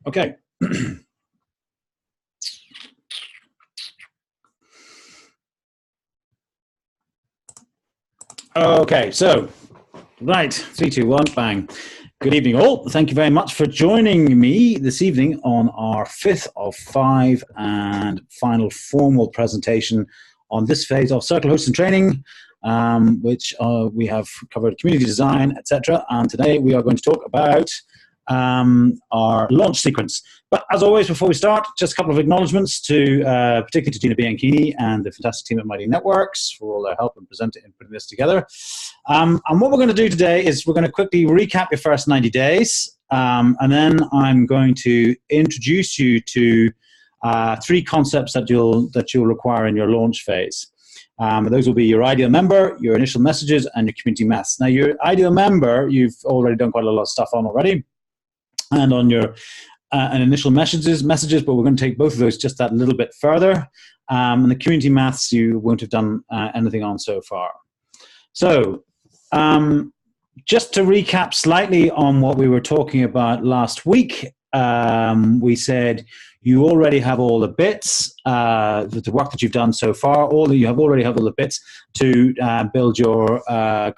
Okay. Okay, so, right, 3, 2, 1, bang. Good evening, all. Thank you very much for joining me this evening on our 5th of 5 and final formal presentation on this phase of Circle Hosting Training, which we have covered community design, etc. And today we are going to talk about our launch sequence. But as always, before we start, just a couple of acknowledgements to particularly to Gina Bianchini and the fantastic team at Mighty Networks for all their help in presenting and putting this together. And what we're going to do today is we're going to quickly recap your first 90 days, and then I'm going to introduce you to 3 concepts that you'll require in your launch phase. Those will be your ideal member, your initial messages, and your community maths. Now, your ideal member, you've already done quite a lot of stuff on already, and on your initial messages, but we're going to take both of those just that little bit further. And the community maths, you won't have done anything on so far. So, just to recap slightly on what we were talking about last week, we said you already have all the bits, the work that you've done so far, you already have all the bits to build your your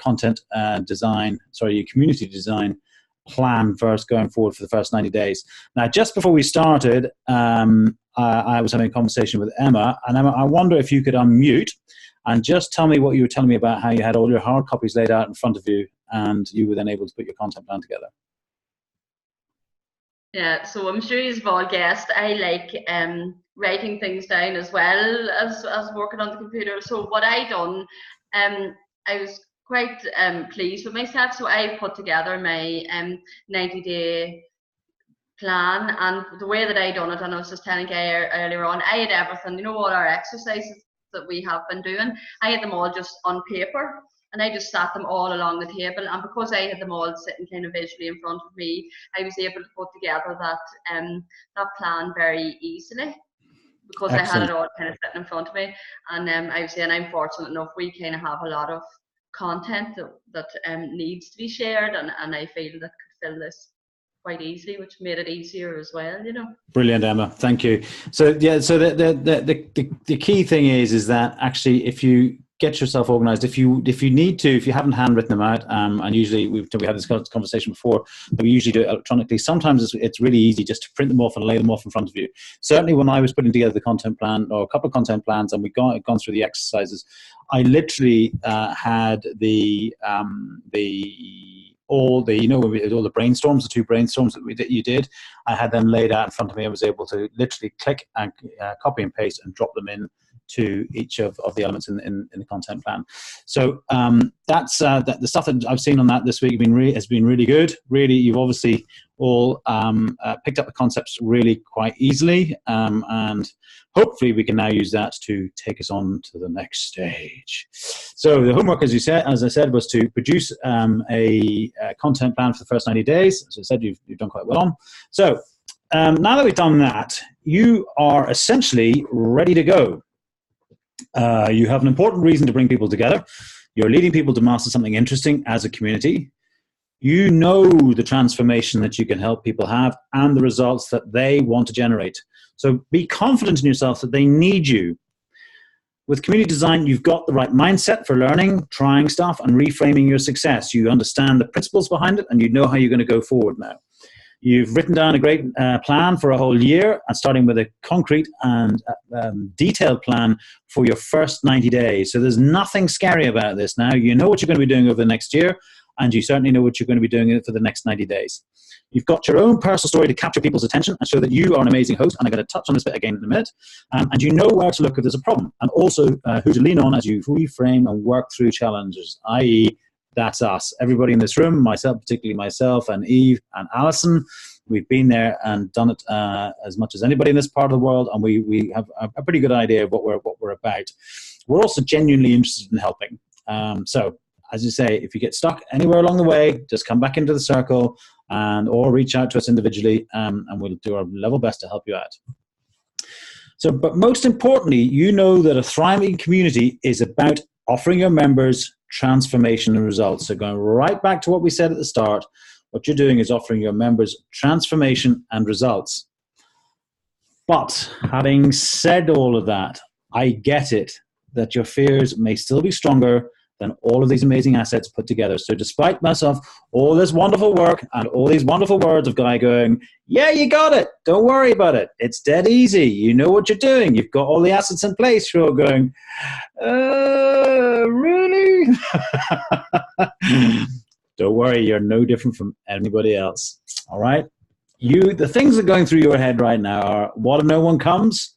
community design plan first going forward for the first 90 days. Now, just before we started, I was having a conversation with Emma, and Emma, I wonder if you could unmute and just tell me what you were telling me about how you had all your hard copies laid out in front of you and you were then able to put your content plan together. Yeah, so I'm sure you've all guessed, I like writing things down as well as working on the computer. So what I done, I was quite pleased with myself. So I put together my 90-day plan, and the way that I done it, and I was just telling Guy earlier on, I had everything, you know, all our exercises that we have been doing, I had them all just on paper, and I just sat them all along the table, and because I had them all sitting kind of visually in front of me, I was able to put together that plan very easily, because Excellent. I had it all kind of sitting in front of me. And I was saying I'm fortunate enough, we kind of have a lot of content that needs to be shared, and I feel that could fill this quite easily, which made it easier as well, you know. Brilliant, Emma. Thank you. So yeah, so the key thing is that actually, if you get yourself organized, if you need to, if you haven't handwritten them out, and usually we had this conversation before, but we usually do it electronically. Sometimes it's really easy just to print them off and lay them off in front of you. Certainly when I was putting together the content plan, or a couple of content plans, and we've gone through the exercises, I literally had all the when we did all the brainstorms, the 2 brainstorms that you did, I had them laid out in front of me. I was able to literally click and copy and paste and drop them in to each of the elements in the content plan. So that's the stuff that I've seen on that this week has been really good. Really, you've obviously all picked up the concepts really quite easily, and hopefully we can now use that to take us on to the next stage. So the homework, as I said, was to produce a content plan for the first 90 days. As I said, you've done quite well on. So now that we've done that, you are essentially ready to go. You have an important reason to bring people together. You're leading people to master something interesting as a community. You know the transformation that you can help people have and the results that they want to generate. So be confident in yourself that they need you. With community design, you've got the right mindset for learning, trying stuff, and reframing your success. You understand the principles behind it, and you know how you're going to go forward now. You've written down a great plan for a whole year, and starting with a concrete and detailed plan for your first 90 days. So there's nothing scary about this now. You know what you're going to be doing over the next year, and you certainly know what you're going to be doing for the next 90 days. You've got your own personal story to capture people's attention and show that you are an amazing host, and I'm going to touch on this bit again in a minute. And you know where to look if there's a problem, and also who to lean on as you reframe and work through challenges, i.e., that's us. Everybody in this room, myself, particularly myself and Eve and Alison, we've been there and done it as much as anybody in this part of the world, and we have a pretty good idea of what we're about. We're also genuinely interested in helping. So, as you say, if you get stuck anywhere along the way, just come back into the circle or reach out to us individually, and we'll do our level best to help you out. So, but most importantly, you know that a thriving community is about offering your members transformation and results. So going right back to what we said at the start, What you're doing is offering your members transformation and results. But having said all of that, I get it that your fears may still be stronger than all of these amazing assets put together. So despite myself, all this wonderful work and all these wonderful words of Guy going, yeah, you got it. Don't worry about it. It's dead easy. You know what you're doing. You've got all the assets in place. You're all going, really? Don't worry. You're no different from anybody else. All right? The things that are going through your head right now are, what if no one comes?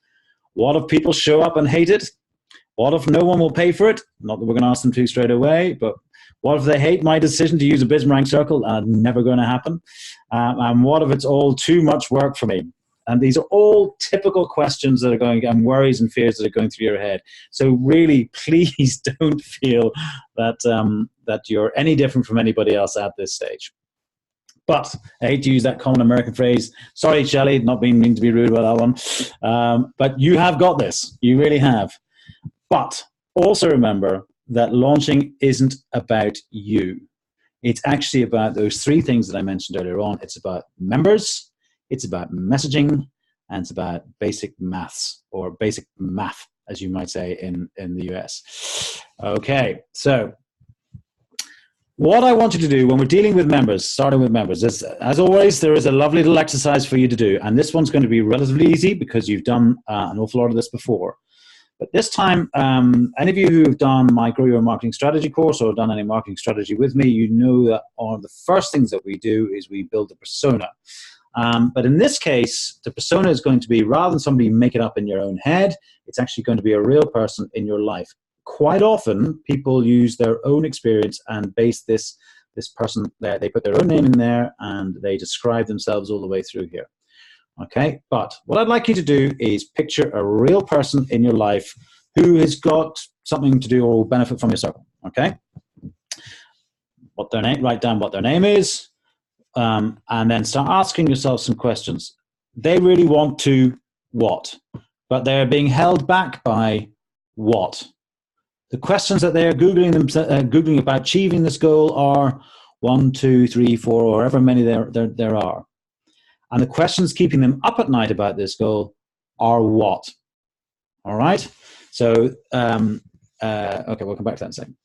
What if people show up and hate it? What if no one will pay for it? Not that we're going to ask them to straight away, but what if they hate my decision to use a Bismarck circle? Never going to happen. And what if it's all too much work for me? And these are all typical questions that are going, and worries and fears that are going through your head. So really, please don't feel that that you're any different from anybody else at this stage. But I hate to use that common American phrase. Sorry, Shelley, not meaning to be rude about that one. But you have got this. You really have. But also remember that launching isn't about you. It's actually about those three things that I mentioned earlier on. It's about members, it's about messaging, and it's about basic maths, or basic math, as you might say in the US. Okay, so what I want you to do when we're dealing with members, starting with members, is, as always, there is a lovely little exercise for you to do. And this one's going to be relatively easy because you've done an awful lot of this before. But this time, any of you who have done my Grow Your Marketing Strategy course or done any marketing strategy with me, you know that one of the first things that we do is we build a persona. But in this case, the persona is going to be, rather than somebody make it up in your own head, it's actually going to be a real person in your life. Quite often, people use their own experience and base this person there. They put their own name in there and they describe themselves all the way through here. Okay, but what I'd like you to do is picture a real person in your life who has got something to do or will benefit from your circle. Okay, what their name, write down what their name is, and then start asking yourself some questions. They really want to what, but they're being held back by what? The questions that they're Googling about achieving this goal are 1, 2, 3, 4, or however many there are. And the questions keeping them up at night about this goal are what? All right? So, okay, we'll come back to that in a second.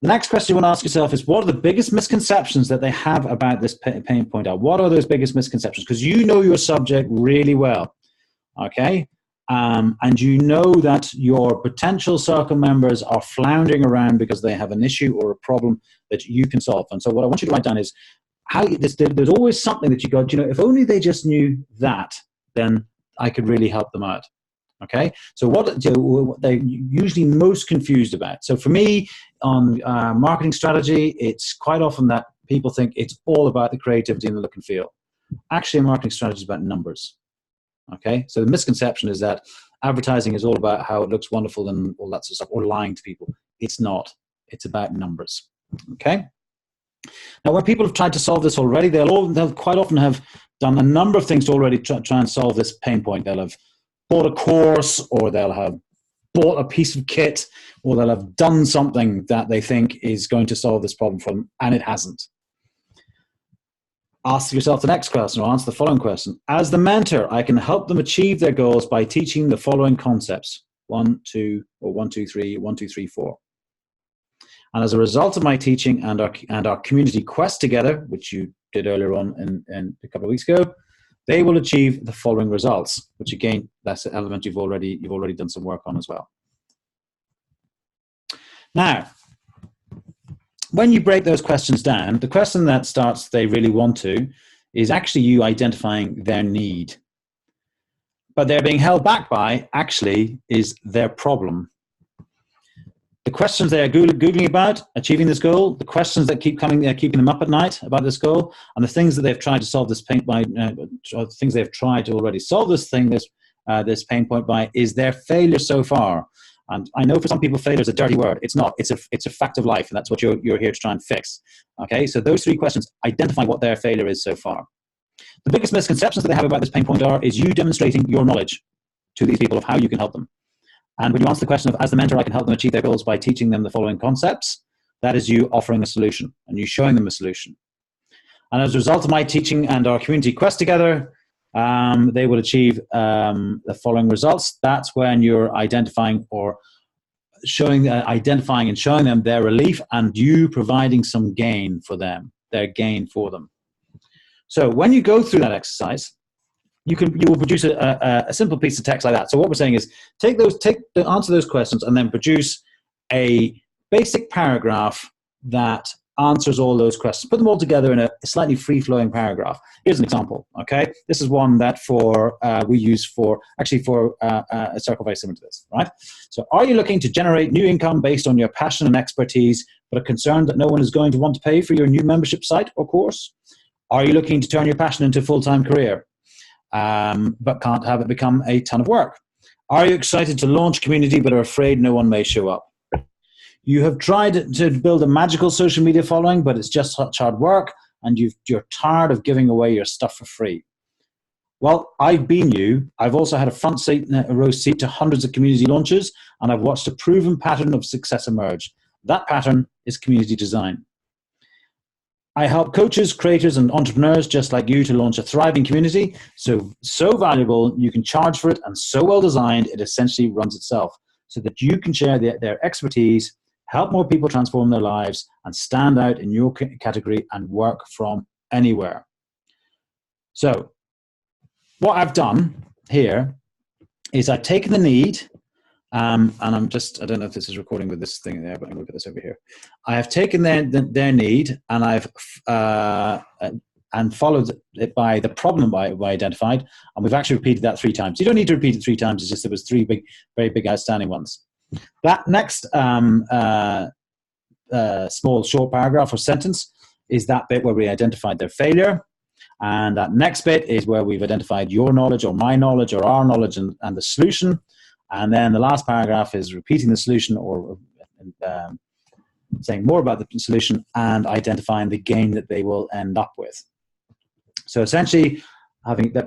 The next question you want to ask yourself is, what are the biggest misconceptions that they have about this pain point out? What are those biggest misconceptions? Because you know your subject really well, okay? And you know that your potential circle members are floundering around because they have an issue or a problem that you can solve. And so what I want you to write down is, there's always something that you go, you know, if only they just knew that, then I could really help them out. Okay, so what they're usually most confused about. So for me, on marketing strategy, it's quite often that people think it's all about the creativity and the look and feel. Actually, marketing strategy is about numbers. Okay, so the misconception is that advertising is all about how it looks wonderful and all that sort of stuff, or lying to people. It's not. It's about numbers. Okay. Now, when people have tried to solve this already, they'll quite often have done a number of things to already try and solve this pain point. They'll have bought a course, or they'll have bought a piece of kit, or they'll have done something that they think is going to solve this problem for them, and it hasn't. Ask yourself the next question, or answer the following question. As the mentor, I can help them achieve their goals by teaching the following concepts. 1, 2, or 1, 2, 3, 1, 2, 3, 4. And as a result of my teaching and our community quest together, which you did earlier on in a couple of weeks ago, they will achieve the following results, which again, that's an element you've already done some work on as well. Now, when you break those questions down, the question that starts they really want to is actually you identifying their need. But they're being held back by actually is their problem. The questions they are Googling about achieving this goal, the questions that keep coming, keeping them up at night about this goal, and the things that they've tried to solve this pain by, things they've tried to already solve this pain point by, is their failure so far. And I know for some people, failure is a dirty word. It's not. It's a fact of life, and that's what you're here to try and fix. Okay, so those 3 questions identify what their failure is so far. The biggest misconceptions that they have about this pain point is you demonstrating your knowledge to these people of how you can help them. And when you answer the question of, as the mentor, I can help them achieve their goals by teaching them the following concepts, that is you offering a solution and you showing them a solution. And as a result of my teaching and our community quest together, they will achieve the following results. That's when you're identifying and showing them their relief and you providing some gain for them, their gain for them. So when you go through that exercise, you will produce a simple piece of text like that. So what we're saying is answer those questions and then produce a basic paragraph that answers all those questions. Put them all together in a slightly free-flowing paragraph. Here's an example, okay? This is one that we use for a circle very similar to this, right? So are you looking to generate new income based on your passion and expertise, but are concerned that no one is going to want to pay for your new membership site or course? Are you looking to turn your passion into a full-time career, but can't have it become a ton of work? Are you excited to launch a community, but are afraid no one may show up? You have tried to build a magical social media following, but it's just such hard work, and you're tired of giving away your stuff for free. Well, I've been you. I've also had a row seat to hundreds of community launches, and I've watched a proven pattern of success emerge. That pattern is community design. I help coaches, creators, and entrepreneurs just like you to launch a thriving community, so valuable you can charge for it, and so well designed it essentially runs itself, so that you can share their expertise, help more people transform their lives, and stand out in your category and work from anywhere. So what I've done here is I've taken the need, and I don't know if this is recording with this thing there, but I'm going to put this over here. I have taken their need, and I've and followed it by the problem I identified, and we've actually repeated that 3 times. You don't need to repeat it 3 times, it's just there was 3 very big outstanding ones. That next small short paragraph or sentence is that bit where we identified their failure. And that next bit is where we've identified your knowledge or my knowledge or our knowledge and the solution. And then the last paragraph is repeating the solution or saying more about the solution and identifying the gain that they will end up with. So essentially,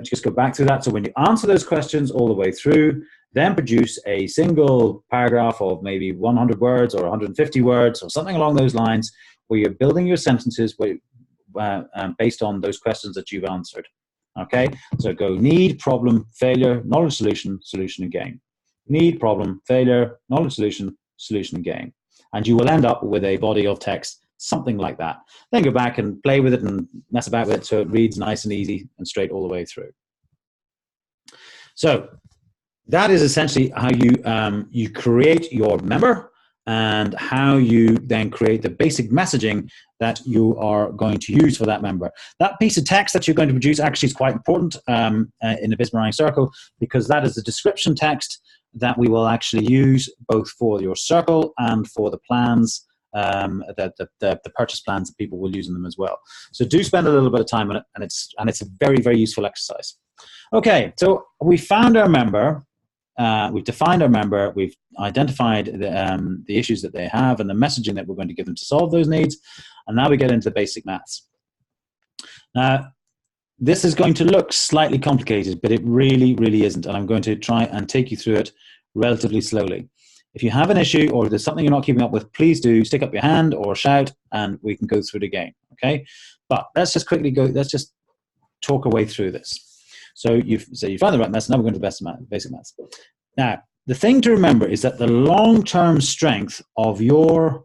just go back through that. So when you answer those questions all the way through, then produce a single paragraph of maybe 100 words or 150 words or something along those lines where you're building your sentences based on those questions that you've answered. Okay, so go need, problem, failure, knowledge, solution, solution, and gain. Need, problem, failure, knowledge, solution, solution, and gain. And you will end up with a body of text, something like that. Then go back and play with it and mess about with it so it reads nice and easy and straight all the way through. So that is essentially how you create your member and how you then create the basic messaging that you are going to use for that member. That piece of text that you're going to produce actually is quite important in the Bismarck circle, because that is the description text that we will actually use both for your circle and for the plans, the purchase plans that people will use in them as well. So do spend a little bit of time on it, and it's a very, very useful exercise. Okay, so we found our member. We've defined our member, we've identified the issues that they have and the messaging that we're going to give them to solve those needs, and now we get into the basic maths. Now, this is going to look slightly complicated, but it really, really isn't, and I'm going to try and take you through it relatively slowly. If you have an issue or there's something you're not keeping up with, please do stick up your hand or shout, and we can go through it again, okay? But let's just talk our way through this. So you found the right maths. Now we're going to the basic maths. Now, the thing to remember is that the long-term strength of your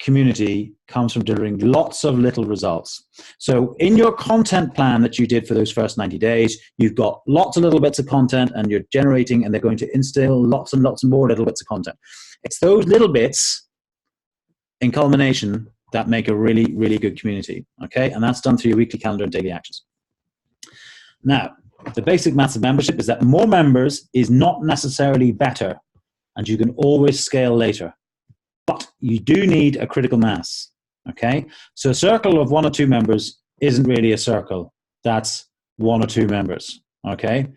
community comes from delivering lots of little results. So in your content plan that you did for those first 90 days, you've got lots of little bits of content, and you're generating, and they're going to instill lots and lots more little bits of content. It's those little bits in culmination that make a really, really good community, okay? And that's done through your weekly calendar and daily actions. Now, the basic maths of membership is that more members is not necessarily better, and you can always scale later. But you do need a critical mass, okay? So a circle of 1 or 2 members isn't really a circle. That's 1 or 2 members, okay?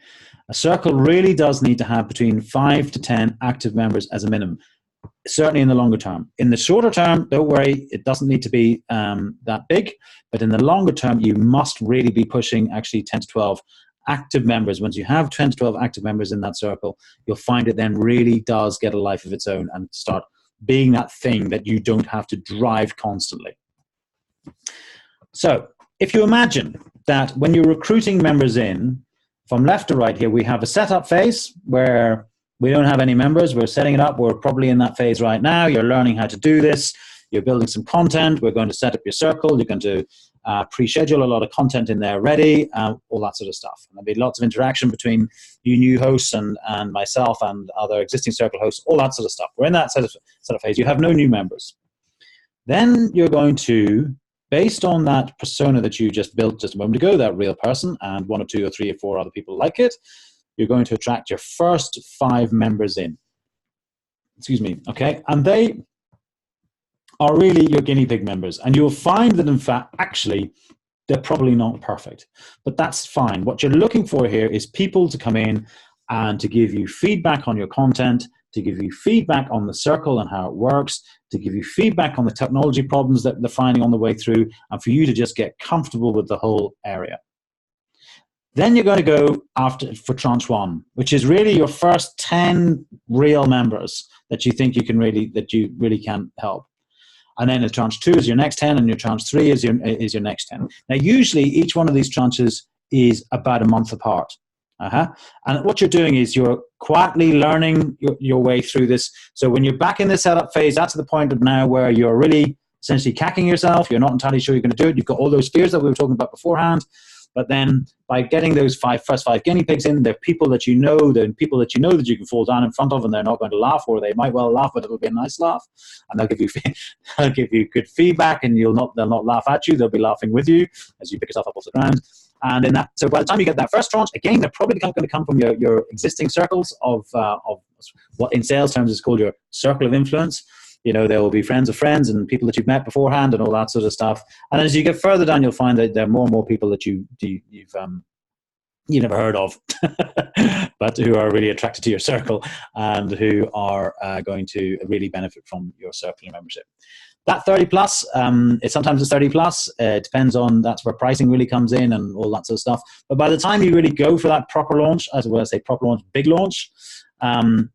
A circle really does need to have between 5 to 10 active members as a minimum, certainly in the longer term. In the shorter term, don't worry, it doesn't need to be that big, but in the longer term, you must really be pushing actually 10 to 12 active members. Once you have 10 to 12 active members in that circle, you'll find it then really does get a life of its own and start being that thing that you don't have to drive constantly. So if you imagine that when you're recruiting members in, from left to right here, we have a setup phase where we don't have any members. We're setting it up. We're probably in that phase right now. You're learning how to do this. You're building some content. We're going to set up your circle. You're going to pre-schedule a lot of content in there ready, all that sort of stuff. And there'll be lots of interaction between you new hosts and myself and other existing circle hosts, all that sort of stuff. We're in that setup phase. You have no new members. Then you're going to, based on that persona that you just built just a moment ago, that real person, and 1 or 2 or 3 or 4 other people like it, you're going to attract your first 5 members in. Excuse me, okay? And they are really your guinea pig members. And you'll find that, in fact, actually, they're probably not perfect. But that's fine. What you're looking for here is people to come in and to give you feedback on your content, to give you feedback on the circle and how it works, to give you feedback on the technology problems that they're finding on the way through, and for you to just get comfortable with the whole area. Then you're going to go for tranche 1, which is really your first 10 real members that you think you really can help. And then the tranche 2 is your next 10, and your tranche 3 is your next 10. Now, usually each one of these tranches is about a month apart. And what you're doing is you're quietly learning your way through this. So when you're back in the setup phase, that's the point of now where you're really essentially cacking yourself. You're not entirely sure you're going to do it. You've got all those fears that we were talking about beforehand. But then by getting those first five guinea pigs in, they're people that you know, that you can fall down in front of, and they're not going to laugh, or they might well laugh, but it'll be a nice laugh, and they'll give you good feedback, and they'll not laugh at you. They'll be laughing with you as you pick yourself up off the ground. And so by the time you get that first tranche, again, they're probably going to come from your existing circles of what in sales terms is called your circle of influence. You know, there will be friends of friends and people that you've met beforehand and all that sort of stuff. And as you get further down, you'll find that there are more and more people that you've never heard of, but who are really attracted to your circle and who are going to really benefit from your circle membership. That 30 plus, sometimes it's 30 plus. It depends on, that's where pricing really comes in and all that sort of stuff. But by the time you really go for that proper launch, as well as say proper launch, big launch,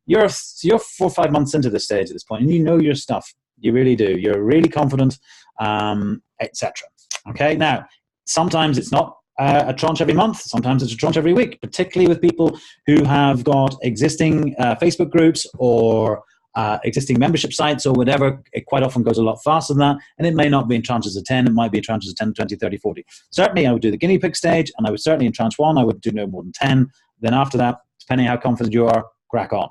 you're 4 or 5 months into this stage at this point, and you know your stuff. You really do. You're really confident, etc. Okay. Now, sometimes it's not a tranche every month. Sometimes it's a tranche every week, particularly with people who have got existing Facebook groups or existing membership sites or whatever. It quite often goes a lot faster than that, and it may not be in tranches of 10. It might be in tranches of 10, 20, 30, 40. Certainly, I would do the guinea pig stage, and I would certainly in tranche 1, I would do no more than 10. Then after that, depending how confident you are, crack on.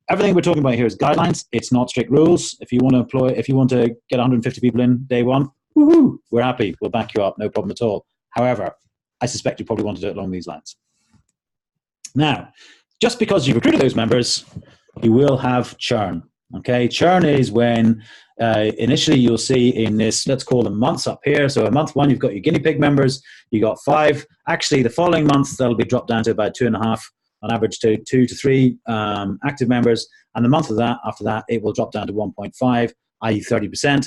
Everything we're talking about here is guidelines. It's not strict rules. If you want to get 150 people in day 1, woohoo, we're happy. We'll back you up. No problem at all. However, I suspect you probably want to do it along these lines. Now, just because you've recruited those members, you will have churn. Okay, churn is when initially you'll see in this, let's call them months up here. So in month 1, you've got your guinea pig members. You got 5. Actually, the following month, that'll be dropped down to about 2.5. On average to 2 to 3 active members, and the month of that, after that, it will drop down to 1.5, i.e. 30%.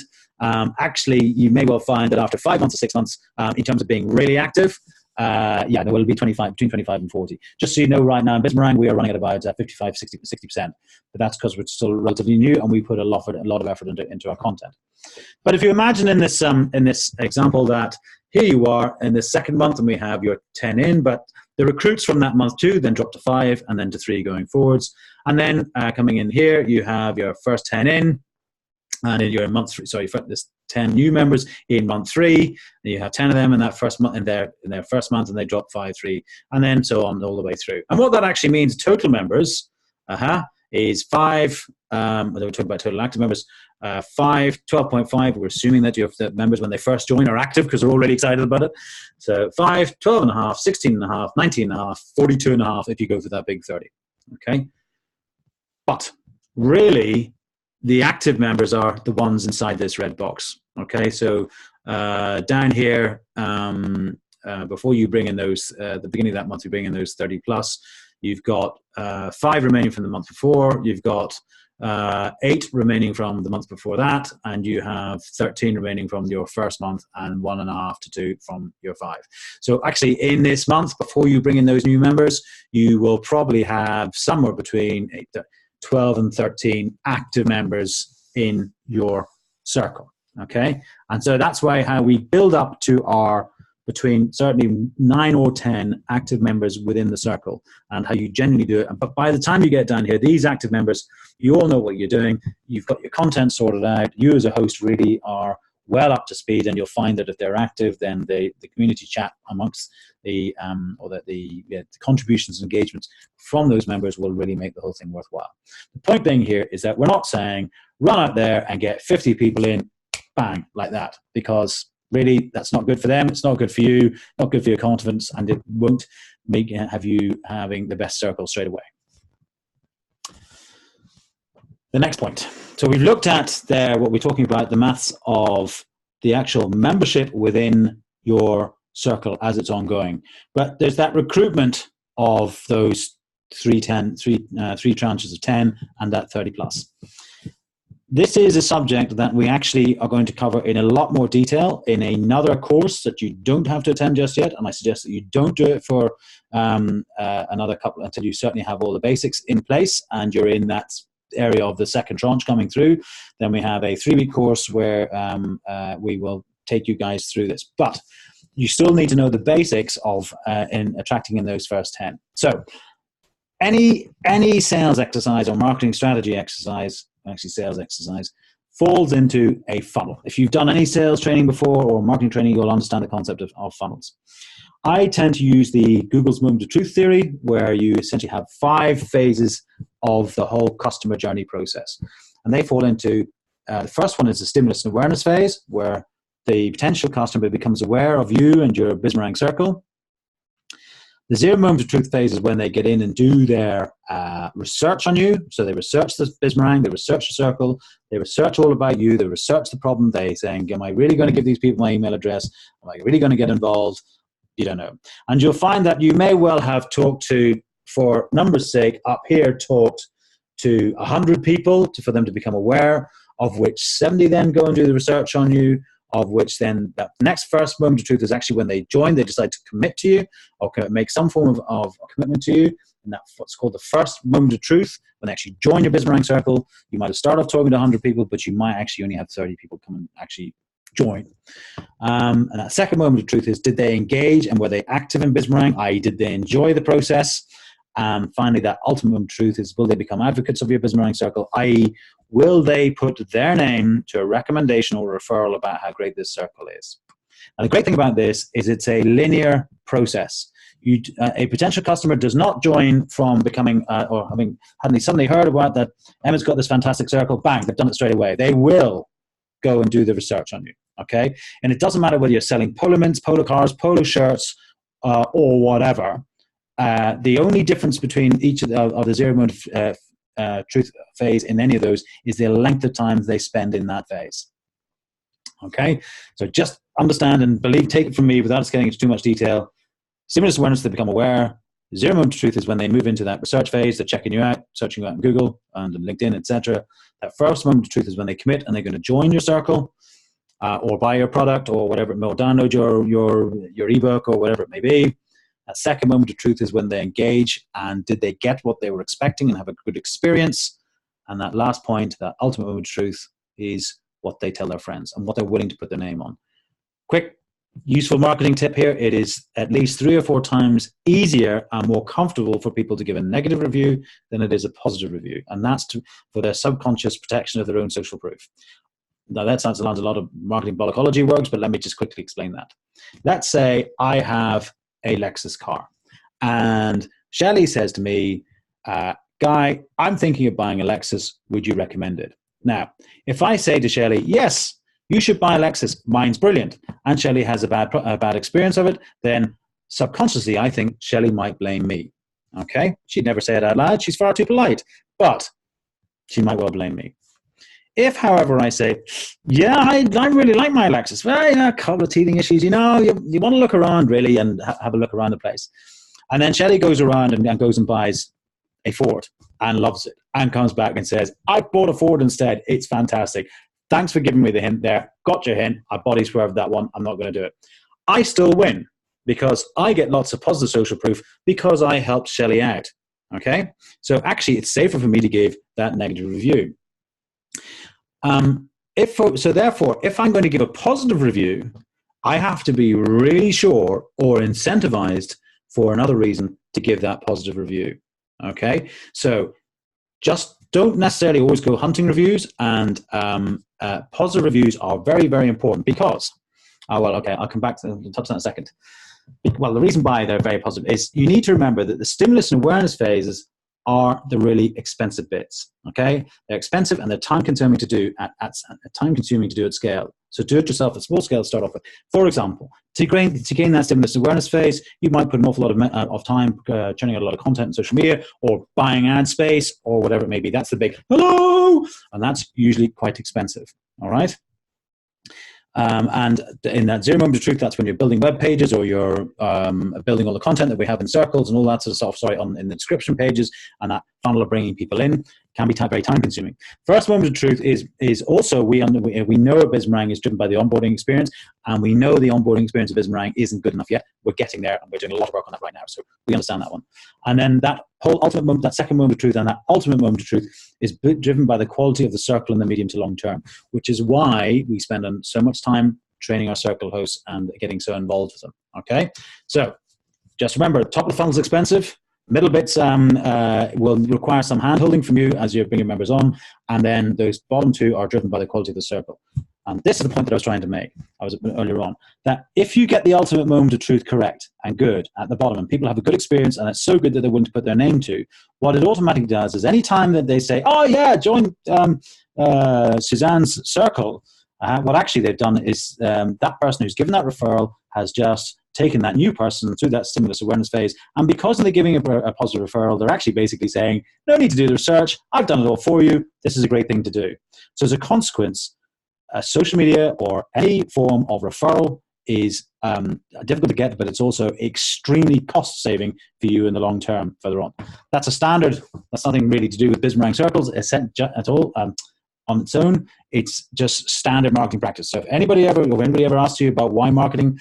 Actually, you may well find that after 5 months or 6 months, in terms of being really active, there will be between 25 and 40. Just so you know, right now in Bismarck, we are running at about 55, 60%. But that's because we're still relatively new and we put a lot of effort into our content. But if you imagine in this example that here you are in the second month and we have your 10 in, but the recruits from that month 2 then drop to 5 and then to 3 going forwards. And then coming in here, you have your first 10 in, and in your month 3, sorry, this 10 new members in month 3, and you have 10 of them in that first month, in their first month, and they drop 5, 3, and then so on all the way through. And what that actually means, total members, is 5. We're talking about total active members. 12.5. We're assuming that the members when they first join are active because they're already excited about it. So 5, 12.5, 16.5, 19.5, 42.5 if you go for that big 30. Okay, but really, the active members are the ones inside this red box. Okay, so down here, before you bring in those, the beginning of that month, you bring in those 30 plus. You've got 5 remaining from the month before. You've got 8 remaining from the month before that, and you have 13 remaining from your first month, and 1.5 to 2 from your 5. So actually, in this month, before you bring in those new members, you will probably have somewhere between 12 and 13 active members in your circle. Okay, and so that's why how we build up to our between certainly 9 or 10 active members within the circle and how you genuinely do it. But by the time you get down here, these active members, you all know what you're doing. You've got your content sorted out. You as a host really are well up to speed, and you'll find that if they're active, then the community chat amongst the contributions and engagements from those members will really make the whole thing worthwhile. The point being here is that we're not saying run out there and get 50 people in, bang, like that, because really that's not good for them, it's not good for you, not good for your confidence, and it won't have you having the best circle straight away. The next point. So we've looked at there what we're talking about, the maths of the actual membership within your circle as it's ongoing. But there's that recruitment of those three tranches of 10 and that 30 plus. This is a subject that we actually are going to cover in a lot more detail in another course that you don't have to attend just yet, and I suggest that you don't do it for another couple until you certainly have all the basics in place and you're in that area of the second tranche coming through. Then we have a 3-week course where we will take you guys through this. But you still need to know the basics of in attracting in those first 10. So any sales exercise or marketing strategy exercise, actually sales exercise, falls into a funnel. If you've done any sales training before or marketing training, you'll understand the concept of funnels. I tend to use the Google's Moment of Truth theory, where you essentially have 5 phases of the whole customer journey process. And they fall into, the first one is the stimulus and awareness phase, where the potential customer becomes aware of you and your Bismarck circle. The 0 moment of truth phase is when they get in and do their research on you. So they research the Bismarck, they research the circle, they research all about you, they research the problem. They saying, am I really going to give these people my email address? Am I really going to get involved? You don't know. And you'll find that you may well have talked to, for numbers' sake, up here, talked to 100 people for them to become aware, of which 70 then go and do the research on you, of which then that next first moment of truth is actually when they join, they decide to commit to you or make some form of commitment to you. And that's what's called the first moment of truth. When they actually join your Bismarck circle, you might have started off talking to 100 people, but you might actually only have 30 people come and actually join. And that second moment of truth is, did they engage and were they active in Bismarck, i.e. did they enjoy the process? And finally, that ultimate moment of truth is, will they become advocates of your Bismarck circle, i.e. will they put their name to a recommendation or referral about how great this circle is? And the great thing about this is it's a linear process. A potential customer does not join from becoming, or having suddenly heard about that Emma's got this fantastic circle, bang, they've done it straight away. They will go and do the research on you, okay? And it doesn't matter whether you're selling polo mints, polo cars, polo shirts, or whatever. The only difference between each of the 0 moment of truth phase in any of those is the length of time they spend in that phase. Okay, so just understand and believe, take it from me without us getting into too much detail. Stimulus awareness, they become aware. 0 moment of truth is when they move into that research phase, they're checking you out, searching you out on Google and LinkedIn, etc. That first moment of truth is when they commit and they're going to join your circle or buy your product or whatever, or download your ebook or whatever it may be. That second moment of truth is when they engage and did they get what they were expecting and have a good experience. And that last point, that ultimate moment of truth, is what they tell their friends and what they're willing to put their name on. Quick, useful marketing tip here. It is at least 3 or 4 times easier and more comfortable for people to give a negative review than it is a positive review. And that's for their subconscious protection of their own social proof. Now that sounds like a lot of marketing bollockology works, but let me just quickly explain that. Let's say I have a Lexus car and Shelley says to me, Guy, I'm thinking of buying a Lexus. Would you recommend it? Now, if I say to Shelley, yes, you should buy a Lexus, mine's brilliant, and Shelley has a bad experience of it, then subconsciously I think Shelley might blame me. Okay? She'd never say it out loud. She's far too polite, but she might well blame me. If, however, I say, yeah, I really like my Lexus, well, yeah, a couple of teething issues, you want to look around really and have a look around the place. And then Shelley goes around and goes and buys a Ford and loves it and comes back and says, I bought a Ford instead. It's fantastic. Thanks for giving me the hint there. Got your hint. I body swerved that one. I'm not going to do it. I still win because I get lots of positive social proof because I helped Shelley out. Okay? So actually, it's safer for me to give that negative review. Therefore, if I'm going to give a positive review I have to be really sure or incentivized for another reason to give that positive review. Okay, so just don't necessarily always go hunting reviews, and positive reviews are very, very important because, I'll come back to touch on that in a second. Well, the reason why they're very positive is you need to remember that the stimulus and awareness phases are the really expensive bits. Okay, they're expensive and they're time-consuming to do at scale. So do it yourself at small scale to start off with. For example, to gain that stimulus and awareness phase, you might put an awful lot of time churning out a lot of content on social media or buying ad space or whatever it may be. That's the big hello, and that's usually quite expensive. All right. And in that zero moment of truth, that's when you're building web pages or you're building all the content that we have in circles and all that sort of stuff, in the description pages, and that funnel of bringing people in can be very time consuming. First moment of truth is also, we know BizMeringue is driven by the onboarding experience, and we know the onboarding experience of BizMeringue isn't good enough yet. We're getting there, and we're doing a lot of work on that right now. So we understand that one. And then that whole ultimate moment, that second moment of truth, and that ultimate moment of truth is driven by the quality of the circle in the medium to long term, which is why we spend so much time training our circle hosts and getting so involved with them. Okay, so just remember, top of the funnel is expensive. Middle bits will require some hand-holding from you as you're bringing members on, and then those bottom two are driven by the quality of the circle. And this is the point that I was trying to make. I was earlier on, that if you get the ultimate moment of truth correct and good at the bottom, and people have a good experience, and it's so good that they wouldn't put their name to, what it automatically does is any time that they say, "Oh yeah, join Suzanne's circle," what actually they've done is that person who's given that referral has just taken that new person through that stimulus awareness phase, and because they're giving a positive referral, they're actually basically saying, "No need to do the research. I've done it all for you. This is a great thing to do." So as a consequence, social media or any form of referral is difficult to get, but it's also extremely cost-saving for you in the long term further on. That's a standard. That's nothing really to do with BizMeringue circles at all. On its own, it's just standard marketing practice. So if anybody ever asks you about why marketing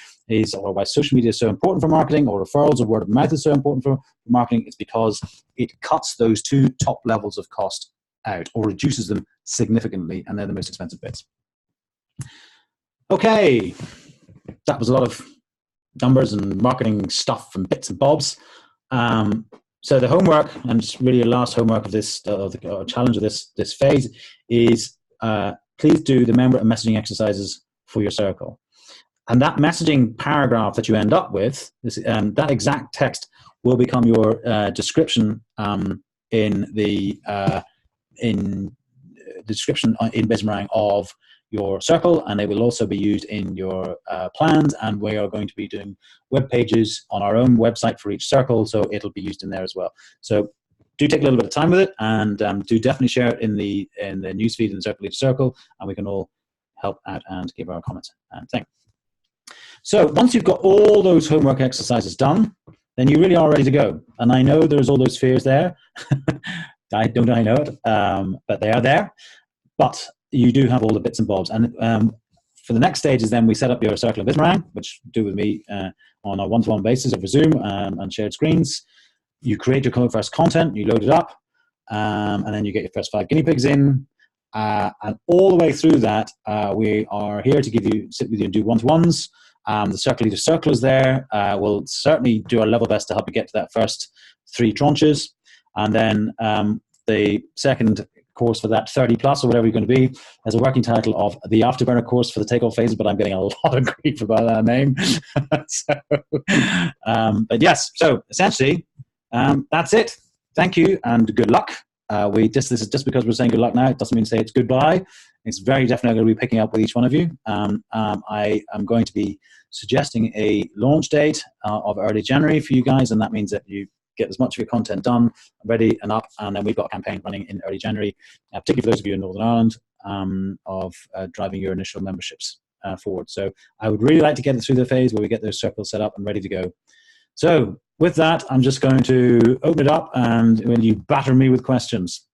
or why social media is so important for marketing, or referrals or word of mouth is so important for marketing, it's because it cuts those two top levels of cost out or reduces them significantly, and they're the most expensive bits. Okay, that was a lot of numbers and marketing stuff and bits and bobs. So the homework, and it's really a last homework of this, the challenge of this phase, is please do the member and messaging exercises for your circle. And that messaging paragraph that you end up with, that exact text will become your description in the description in BizMeringue of your circle, and they will also be used in your plans, and we are going to be doing web pages on our own website for each circle, so it'll be used in there as well. So do take a little bit of time with it, and do definitely share it in the newsfeed in the Circle Leader Circle, and we can all help out and give our comments and thing. So once you've got all those homework exercises done, then you really are ready to go. And I know there's all those fears there. I know it, but they are there. But you do have all the bits and bobs. And for the next stage is then we set up your circle of BizMeringue, which do with me on a one-to-one basis over Zoom and shared screens. You create your first content, you load it up, and then you get your first 5 guinea pigs in. And all the way through that, we are here to sit with you and do one-to-ones. The Circle Leader Circle is there. We'll certainly do our level best to help you get to that first 3 tranches. And then the second course for that 30 plus or whatever you're going to be has a working title of the Afterburner course for the takeoff phases, but I'm getting a lot of grief about that name. But yes, so essentially that's it. Thank you and good luck. This is just because we're saying good luck now, it doesn't mean to say it's goodbye. It's very definitely going to be picking up with each one of you. I am going to be suggesting a launch date of early January for you guys, and that means that you get as much of your content done, ready and up, and then we've got a campaign running in early January, particularly for those of you in Northern Ireland, of driving your initial memberships forward. So I would really like to get it through the phase where we get those circles set up and ready to go. So with that, I'm just going to open it up, and will you batter me with questions?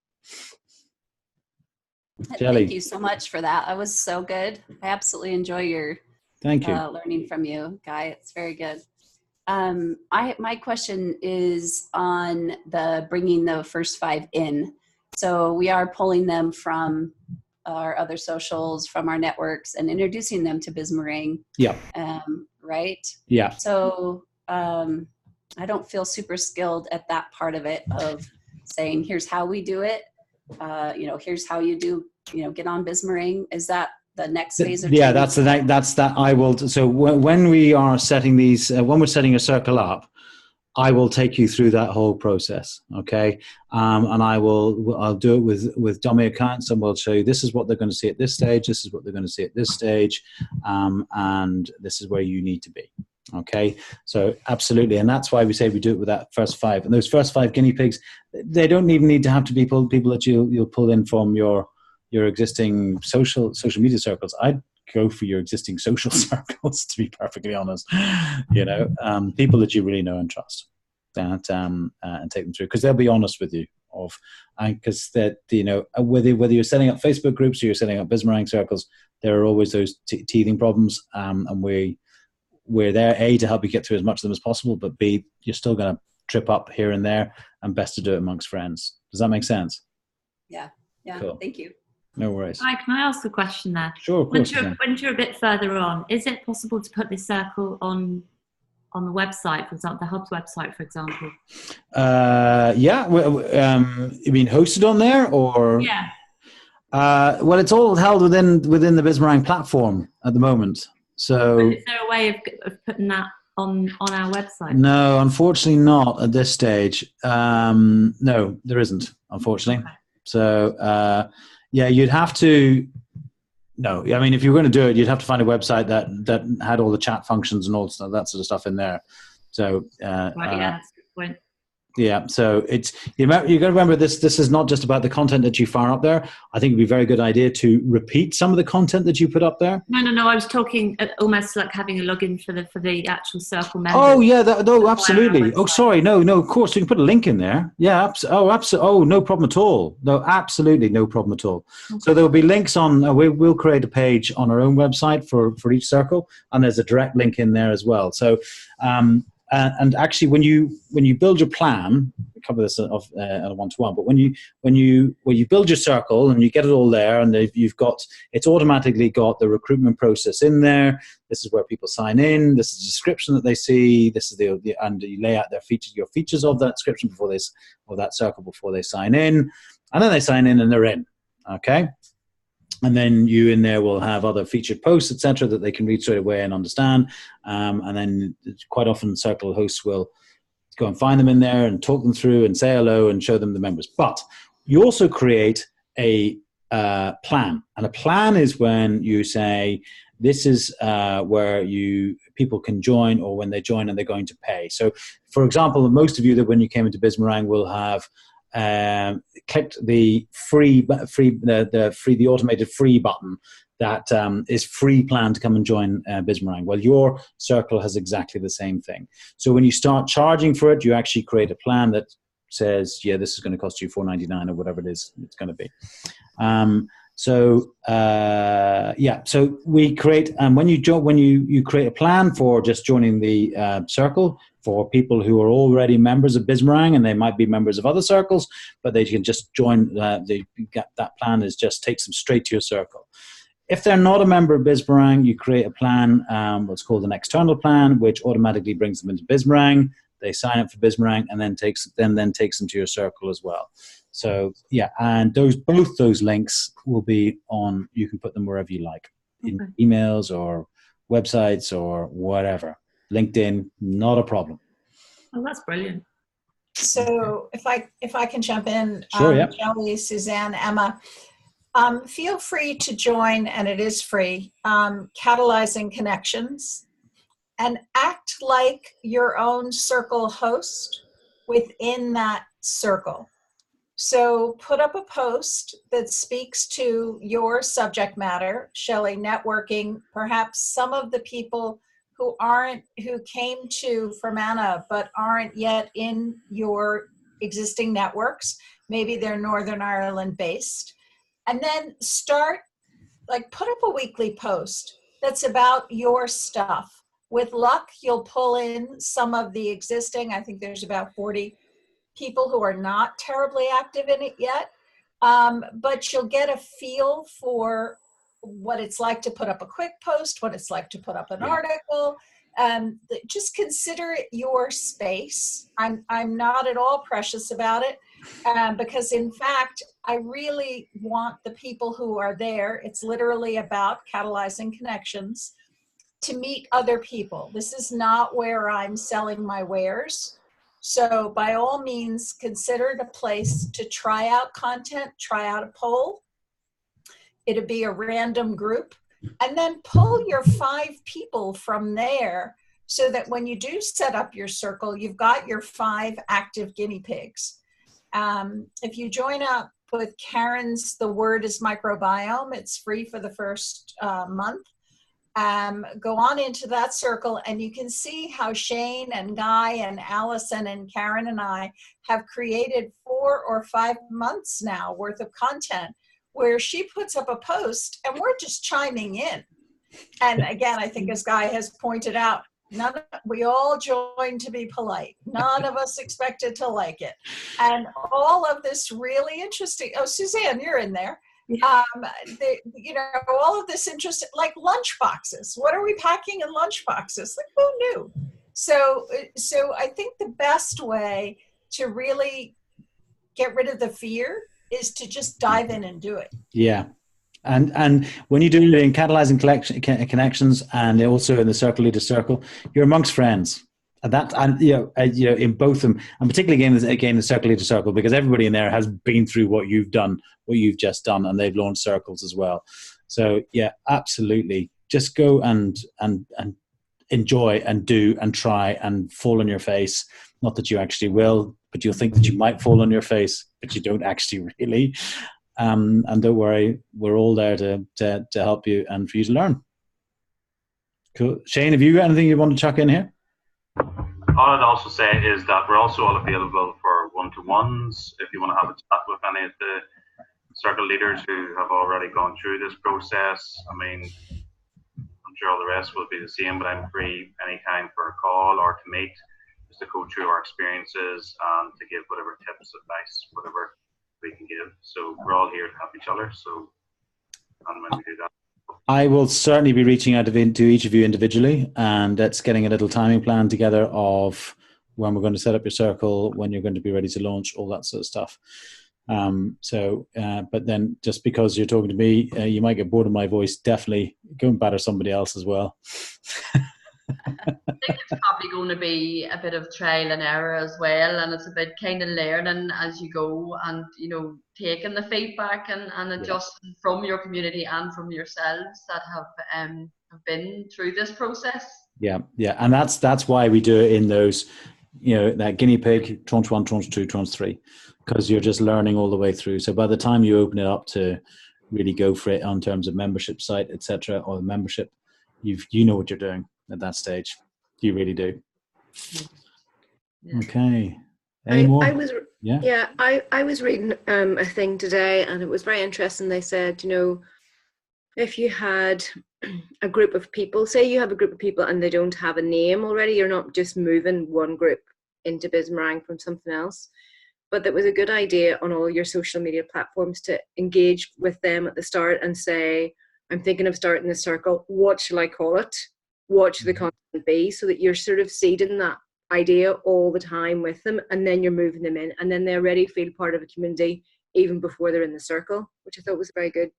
Jelly. Thank you so much for that. That was so good. I absolutely enjoy your learning from you, Guy. It's very good. My question is on the bringing the first 5 in. So we are pulling them from our other socials from our networks and introducing them to Bismarck. Yeah. Right? Yeah. So I don't feel super skilled at that part of it, of saying, here's how we do it. Here's how you do, get on Bismarck. Is that the next phase of yeah, that's that I will. So when we are setting these, when we're setting a circle up, I will take you through that whole process. Okay. And I'll do it with dummy accounts, and we'll show you, this is what they're going to see at this stage. This is what they're going to see at this stage. And this is where you need to be. Okay. So absolutely. And that's why we say we do it with that first 5, and those first 5 guinea pigs, they don't even need to have to be people that you'll pull in from your existing social media circles. I'd go for your existing social circles, to be perfectly honest. People that you really know and trust, and take them through, because they'll be honest with you. Because whether you're setting up Facebook groups or you're setting up Bismarck circles, there are always those teething problems, and we're there, A, to help you get through as much of them as possible, but B, you're still going to trip up here and there, and best to do it amongst friends. Does that make sense? Yeah. Cool. Thank you. No worries. Hi, can I ask a question there? Sure, of course. Once you're a bit further on, is it possible to put this circle on the website, for example, the Hub's website, for example? Yeah. You mean hosted on there, or? Yeah. Well, it's all held within the Bismarck platform at the moment. So, but is there a way of putting that on our website? No, unfortunately not at this stage. No, there isn't, unfortunately. Okay. So, you'd have to. No, I mean, if you were going to do it, you'd have to find a website that had all the chat functions and all that sort of stuff in there. So, right, that's a good point. Yeah, so you got to remember this is not just about the content that you fire up there. I think it'd be a very good idea to repeat some of the content that you put up there. No. I was talking almost like having a login for the actual circle members. Oh yeah, absolutely. Oh, sorry, no. Of course, you can put a link in there. Yeah, absolutely. Oh, no problem at all. No, absolutely no problem at all. Okay. So there will be links on. We'll create a page on our own website for each circle, and there's a direct link in there as well. So. And actually, when you build your plan, we cover this on a one-to-one. But when you build your circle and you get it all there, and it's automatically got the recruitment process in there. This is where people sign in. This is the description that they see. This is and you lay out your features of that description of that circle before they sign in, and then they sign in and they're in. Okay. And then you in there will have other featured posts, etc., that they can read straight away and understand. And then quite often circle hosts will go and find them in there and talk them through and say hello and show them the members. But you also create a plan. And a plan is when you say, this is where people can join, or when they join and they're going to pay. So, for example, most of you that when you came into Bismarck will have clicked the the automated free button that is free plan to come and join Bismarck. Well, your circle has exactly the same thing. So when you start charging for it, you actually create a plan that says, yeah, this is going to cost you $4.99 or whatever it is it's going to be. So we create, and when you create a plan for just joining the circle for people who are already members of Bismarck, and they might be members of other circles, but they can just join. That plan takes them straight to your circle. If they're not a member of Bismarck, you create a plan, what's called an external plan, which automatically brings them into Bismarck. They sign up for Bismarck, and then takes them to your circle as well. So yeah, and both those links will be on. You can put them wherever you like, in emails or websites or whatever. LinkedIn, not a problem. Oh, that's brilliant. So if I can jump in, sure, yeah. Shelley, Suzanne, Emma, feel free to join, and it is free. Catalyzing Connections, and act like your own circle host within that circle. So put up a post that speaks to your subject matter, Shelley, networking, perhaps some of the people who came to Fermanagh but aren't yet in your existing networks. Maybe they're Northern Ireland based. And then put up a weekly post that's about your stuff. With luck, you'll pull in some of the existing, I think there's about 40 people who are not terribly active in it yet. But you'll get a feel for what it's like to put up a quick post, what it's like to put up an article. Just consider it your space. I'm not at all precious about it, because in fact, I really want the people who are there, it's literally about catalyzing connections, to meet other people. This is not where I'm selling my wares. So by all means, consider it a place to try out content, try out a poll. It'll be a random group, and then pull your 5 people from there, so that when you do set up your circle, you've got your 5 active guinea pigs. If you join up with Karen's The Word is Microbiome, it's free for the first month. Go on into that circle, and you can see how Shane and Guy and Allison and Karen and I have created 4 or 5 months now worth of content, where she puts up a post and we're just chiming in. And again, I think as Guy has pointed out, we all joined to be polite. None of us expected to like it. And all of this really interesting, oh, Suzanne, you're in there. All of this interest, like lunch boxes. What are we packing in lunch boxes? Like, who knew? So I think the best way to really get rid of the fear is to just dive in and do it. Yeah. And when you do it in catalyzing connections, and also in the circle leader circle, you're amongst friends. And in both of them, and particularly again the circle leader circle, because everybody in there has been through what you've done, what you've just done, and they've launched circles as well. So yeah, absolutely, just go and enjoy and do and try and fall on your face. Not that you actually will, but you'll think that you might fall on your face, but you don't actually really. And don't worry, we're all there to help you and for you to learn. Cool. Shane, have you got anything you want to chuck in here? All I'd also say is that we're also all available for one-to-ones if you want to have a chat with any of the circle leaders who have already gone through this process. I mean, I'm sure all the rest will be the same, but I'm free anytime for a call or to meet, just to go through our experiences and to give whatever tips, advice, whatever we can give. So we're all here to help each other. So, and when we do that, I will certainly be reaching out to each of you individually, and that's getting a little timing plan together of when we're going to set up your circle, when you're going to be ready to launch, all that sort of stuff. But then just because you're talking to me, you might get bored of my voice. Definitely go and batter somebody else as well. I think it's probably going to be a bit of trial and error as well, and it's a bit kind of learning as you go, and taking the feedback and adjusting from your community and from yourselves that have been through this process. Yeah, and that's why we do it in those, that guinea pig, tranche 1, tranche 2, tranche 3, because you're just learning all the way through. So by the time you open it up to really go for it on terms of membership site, etc., or membership, you know what you're doing at that stage. You really do. Yeah. Okay. Any more? I was reading a thing today, and it was very interesting. They said, if you had a group of people, say you have a group of people and they don't have a name already, you're not just moving one group into Bismarang from something else, but that was a good idea on all your social media platforms to engage with them at the start and say, I'm thinking of starting this circle. What shall I call it? What should the content be? So that you're sort of seeding that idea all the time with them, and then you're moving them in, and then they already feel part of a community even before they're in the circle, which I thought was very good.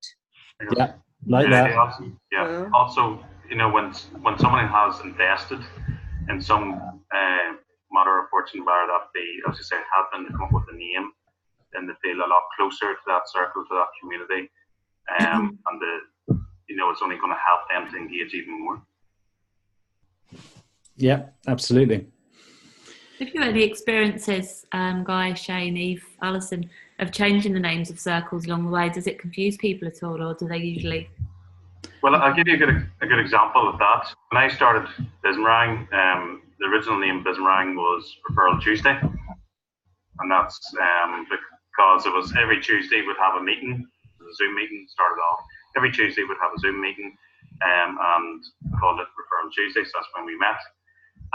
Yeah, like that. Yeah. Also, when someone has invested in some matter of fortune, whether that be, as you say, helping to come up with a name, then they feel a lot closer to that circle, to that community, and it's only going to help them to engage even more. Yeah, absolutely. Have you had any experiences, Guy, Shane, Eve, Alison, of changing the names of circles along the way? Does it confuse people at all, or do they usually? Well, I'll give you a good example of that. When I started Bismarang, the original name Bismarang was Referral Tuesday, and that's because it was every Tuesday we'd have a meeting, a Zoom meeting started off. Every Tuesday we'd have a Zoom meeting, and called it Referral Tuesday, so that's when we met.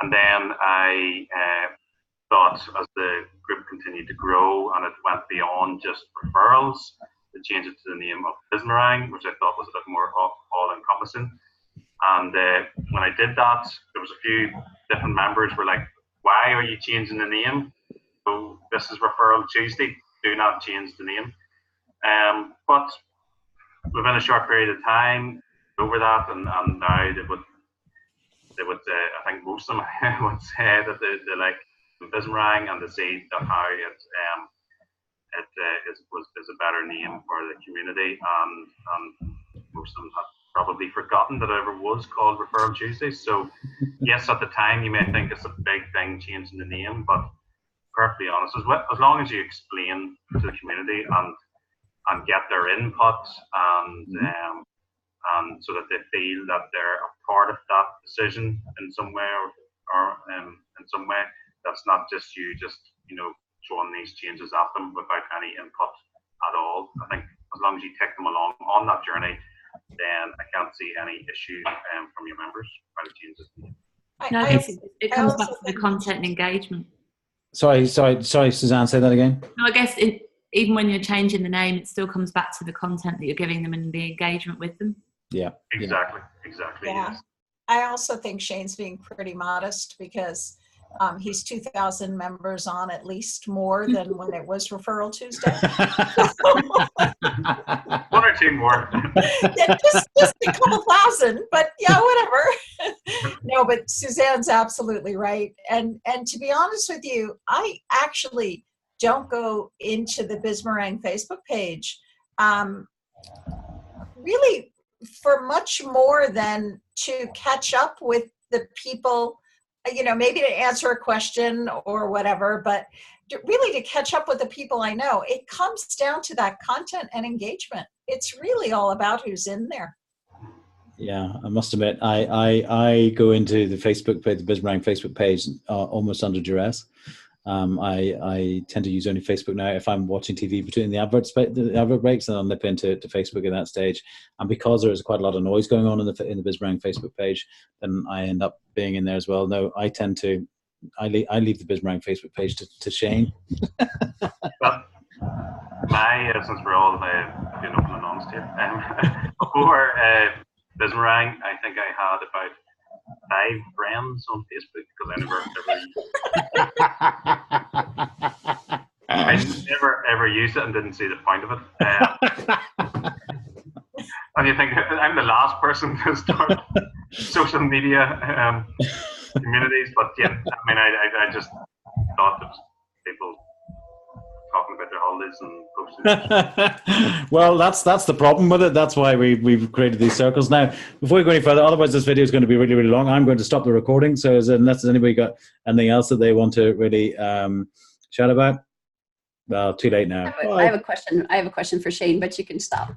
And then I But as the group continued to grow and it went beyond just referrals, they changed it to the name of Bismarang, which I thought was a bit more all-encompassing. And when I did that, there was a few different members were like, "Why are you changing the name? So this is Referral Tuesday. Do not change the name." But within a short period of time, over that, and now they would I think most of them would say that they like Bismarang, and they see that how it is a better name for the community, and most of them have probably forgotten that it ever was called Referral Tuesday. So yes, at the time you may think it's a big thing changing the name, but perfectly honest, as long as you explain to the community and get their input and so that they feel that they're a part of that decision in some way or in some way, that's not just you throwing these changes at them without any input at all. I think as long as you take them along on that journey, then I can't see any issue from your members trying to change it. No, I guess it comes back to the content and engagement. Sorry, Suzanne, say that again. No, I guess even when you're changing the name, it still comes back to the content that you're giving them and the engagement with them. Yeah. Exactly. Yeah. Yes. I also think Shane's being pretty modest because he's 2,000 members on, at least more than when it was Referral Tuesday. One or two more. Yeah, just a couple thousand, but yeah, whatever. No, but Suzanne's absolutely right. And to be honest with you, I actually don't go into the Bismarang Facebook page really for much more than to catch up with the people, maybe to answer a question or whatever, but really to catch up with the people I know. It comes down to that content and engagement. It's really all about who's in there. Yeah, I must admit, I go into the Facebook page, the Bismarang Facebook page, almost under duress. I tend to use only Facebook now. If I'm watching TV between the advert breaks, then I'll nip into Facebook at that stage. And because there is quite a lot of noise going on in the Bismarang Facebook page, then I end up being in there as well. No, I leave the Bismarang Facebook page to Shane. Well, since we're all being open and honest here, before Bismarang, I think I had about 5 friends on Facebook because I never ever used it and didn't see the point of it. And you think I'm the last person to start social media communities, but yeah, I mean, I just thought that people talking about their holidays and posting. Well, that's the problem with it. That's why we've created these circles. Now, before we go any further, otherwise this video is going to be really, really long. I'm going to stop the recording. So unless there's anybody got anything else that they want to really chat about, well, too late now. I have a question for Shane, but you can stop.